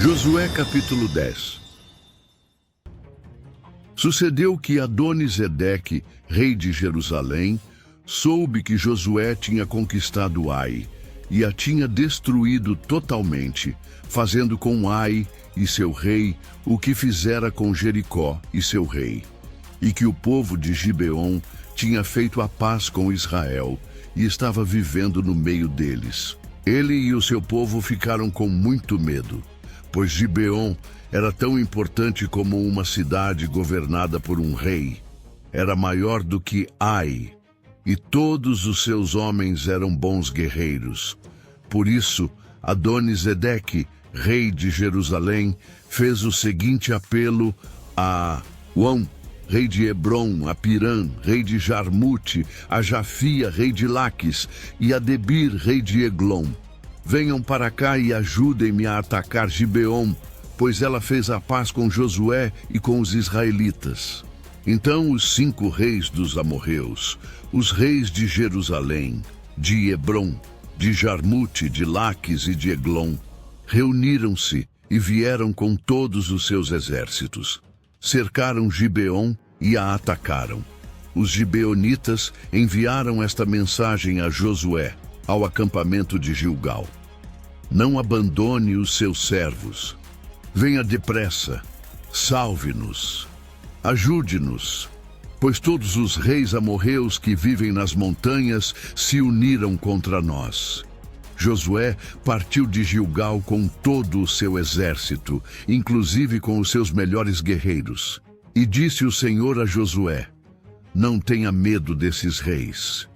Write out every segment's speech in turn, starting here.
Josué capítulo 10. Sucedeu que Adoni-Zedeque, rei de Jerusalém, soube que Josué tinha conquistado Ai e a tinha destruído totalmente, fazendo com Ai e seu rei o que fizera com Jericó e seu rei, e que o povo de Gibeon tinha feito a paz com Israel e estava vivendo no meio deles. Ele e o seu povo ficaram com muito medo, pois Gibeon era tão importante como uma cidade governada por um rei. Era maior do que Ai, e todos os seus homens eram bons guerreiros. Por isso, Adoni-Zedeque, rei de Jerusalém, fez o seguinte apelo a Uam, rei de Hebron, a Pirã, rei de Jarmute, a Jafia, rei de Laques, e a Debir, rei de Eglon. Venham para cá e ajudem-me a atacar Gibeon, pois ela fez a paz com Josué e com os israelitas. Então os 5 reis dos amorreus, os reis de Jerusalém, de Hebron, de Jarmute, de Laques e de Eglon, reuniram-se e vieram com todos os seus exércitos. Cercaram Gibeon e a atacaram. Os gibeonitas enviaram esta mensagem a Josué, ao acampamento de Gilgal: não abandone os seus servos. Venha depressa, salve-nos, ajude-nos, pois todos os reis amorreus que vivem nas montanhas se uniram contra nós. Josué partiu de Gilgal com todo o seu exército, inclusive com os seus melhores guerreiros. E disse o Senhor a Josué: não tenha medo desses reis.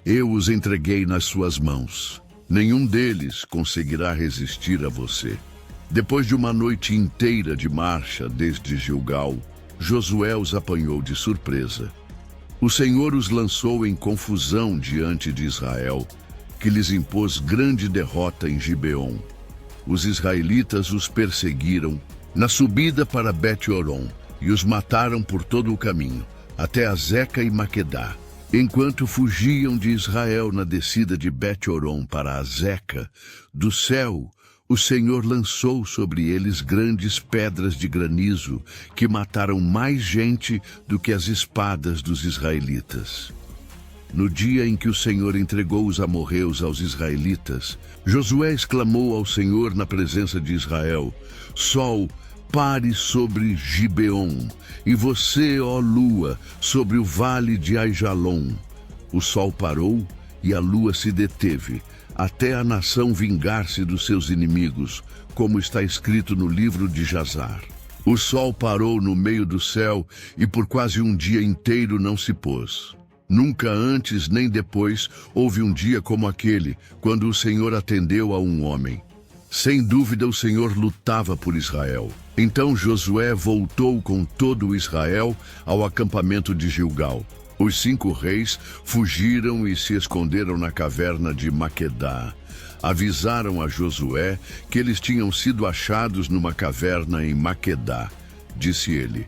Eu os entreguei nas suas mãos. Nenhum deles conseguirá resistir a você. Depois de uma noite inteira de marcha desde Gilgal, Josué os apanhou de surpresa. O Senhor os lançou em confusão diante de Israel, que lhes impôs grande derrota em Gibeon. Os israelitas os perseguiram na subida para Bet-Horon e os mataram por todo o caminho, até Azeca e Maquedá. Enquanto fugiam de Israel na descida de Bet-Horon para Azeca, do céu, o Senhor lançou sobre eles grandes pedras de granizo que mataram mais gente do que as espadas dos israelitas. No dia em que o Senhor entregou os amorreus aos israelitas, Josué exclamou ao Senhor na presença de Israel: Sol, pare sobre Gibeon, e você, ó lua, sobre o vale de Aijalon. O sol parou e a lua se deteve, até a nação vingar-se dos seus inimigos, como está escrito no livro de Jazar. O sol parou no meio do céu e por quase um dia inteiro não se pôs. Nunca antes nem depois houve um dia como aquele, quando o Senhor atendeu a um homem. Sem dúvida o Senhor lutava por Israel. Então Josué voltou com todo o Israel ao acampamento de Gilgal. Os 5 reis fugiram e se esconderam na caverna de Maquedá. Avisaram a Josué que eles tinham sido achados numa caverna em Maquedá. Disse ele: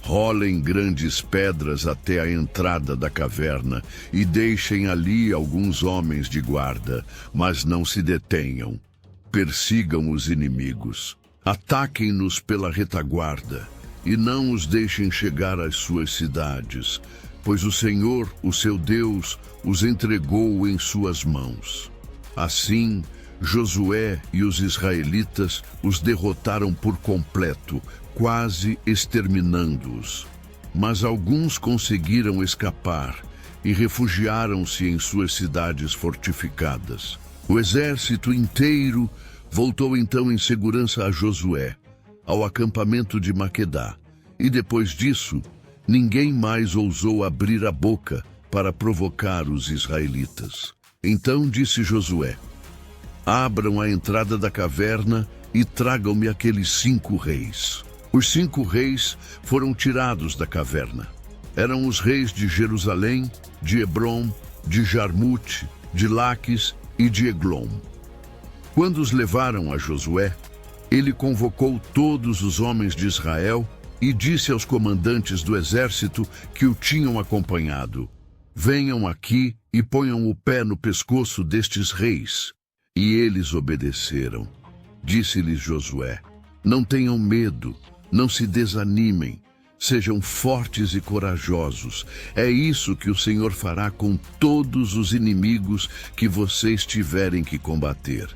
rolem grandes pedras até a entrada da caverna e deixem ali alguns homens de guarda, mas não se detenham. Persigam os inimigos. Ataquem-nos pela retaguarda e não os deixem chegar às suas cidades, pois o Senhor, o seu Deus, os entregou em suas mãos. Assim, Josué e os israelitas os derrotaram por completo, quase exterminando-os. Mas alguns conseguiram escapar e refugiaram-se em suas cidades fortificadas. O exército inteiro voltou então em segurança a Josué, ao acampamento de Maquedá, e depois disso, ninguém mais ousou abrir a boca para provocar os israelitas. Então disse Josué: abram a entrada da caverna e tragam-me aqueles 5 reis. Os 5 reis foram tirados da caverna. Eram os reis de Jerusalém, de Hebron, de Jarmute, de Laques e de Eglon. Quando os levaram a Josué, ele convocou todos os homens de Israel e disse aos comandantes do exército que o tinham acompanhado: venham aqui e ponham o pé no pescoço destes reis. E eles obedeceram. Disse-lhes Josué: Não tenham medo, não se desanimem. Sejam fortes e corajosos. É isso que o Senhor fará com todos os inimigos que vocês tiverem que combater.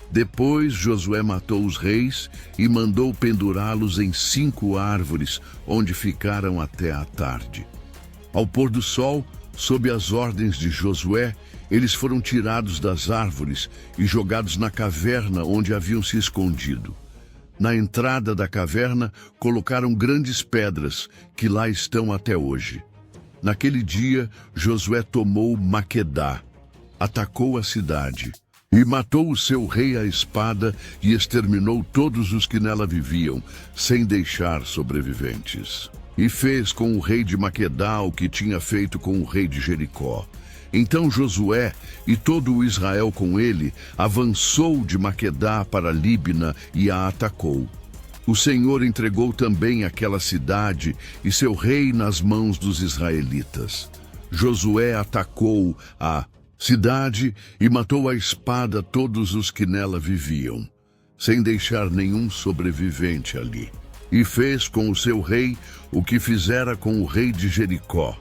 Depois Josué matou os reis e mandou pendurá-los em 5 árvores, onde ficaram até a tarde. Ao pôr do sol, sob as ordens de Josué, eles foram tirados das árvores e jogados na caverna onde haviam se escondido. Na entrada da caverna, colocaram grandes pedras, que lá estão até hoje. Naquele dia, Josué tomou Maquedá, atacou a cidade, e matou o seu rei à espada e exterminou todos os que nela viviam, sem deixar sobreviventes. E fez com o rei de Maquedá o que tinha feito com o rei de Jericó. Então Josué e todo o Israel com ele avançou de Maquedá para Líbina e a atacou. O Senhor entregou também aquela cidade e seu rei nas mãos dos israelitas. Josué atacou a cidade e matou à espada todos os que nela viviam, sem deixar nenhum sobrevivente ali. E fez com o seu rei o que fizera com o rei de Jericó.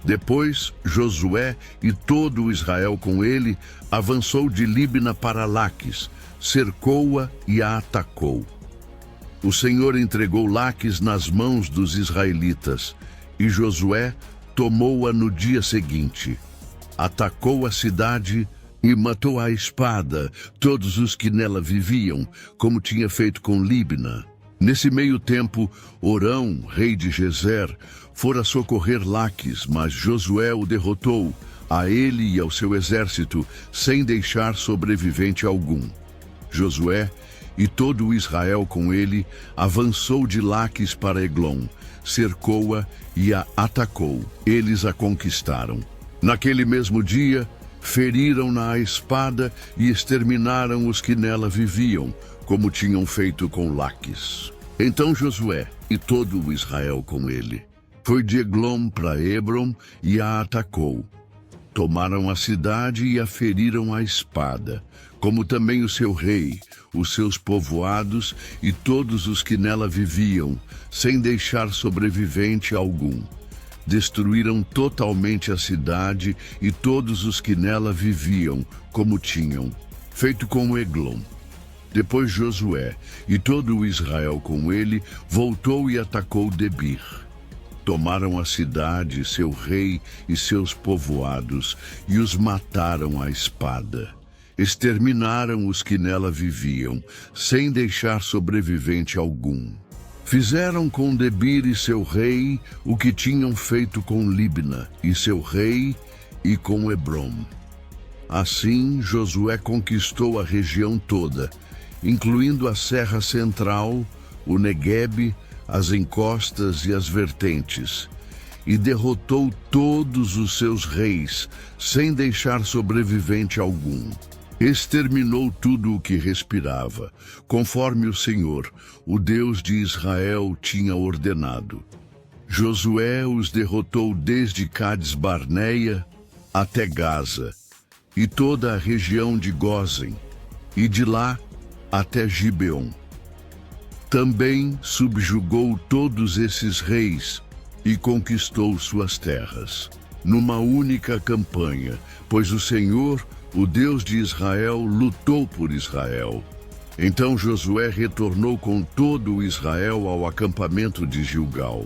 Depois, Josué e todo o Israel com ele avançou de Líbina para Laques, cercou-a e a atacou. O Senhor entregou Laques nas mãos dos israelitas, e Josué tomou-a no dia seguinte. Atacou a cidade e matou à espada todos os que nela viviam, como tinha feito com Líbina. Nesse meio tempo, Orão, rei de Gezer, fora socorrer Laques, mas Josué o derrotou, a ele e ao seu exército, sem deixar sobrevivente algum. Josué e todo o Israel com ele avançou de Laques para Eglon, cercou-a e a atacou. Eles a conquistaram. Naquele mesmo dia, feriram-na à espada e exterminaram os que nela viviam, como tinham feito com Laques. Então Josué e todo o Israel com ele foi de Eglon para Hebron e a atacou. Tomaram a cidade e a feriram à espada, como também o seu rei, os seus povoados e todos os que nela viviam, sem deixar sobrevivente algum. Destruíram totalmente a cidade e todos os que nela viviam, como tinham feito com Eglon. Depois Josué e todo o Israel com ele voltou e atacou Debir. Tomaram a cidade, seu rei e seus povoados, e os mataram à espada. Exterminaram os que nela viviam, sem deixar sobrevivente algum. Fizeram com Debir e seu rei o que tinham feito com Líbina e seu rei e com Hebrom. Assim, Josué conquistou a região toda, incluindo a Serra Central, o Neguebe, as encostas e as vertentes, e derrotou todos os seus reis, sem deixar sobrevivente algum. Exterminou tudo o que respirava, conforme o Senhor, o Deus de Israel, tinha ordenado. Josué os derrotou desde Cades-Barneia até Gaza, e toda a região de Gósen, e de lá até Gibeon. Também subjugou todos esses reis e conquistou suas terras, numa única campanha, pois o Senhor, o Deus de Israel, lutou por Israel. Então Josué retornou com todo o Israel ao acampamento de Gilgal.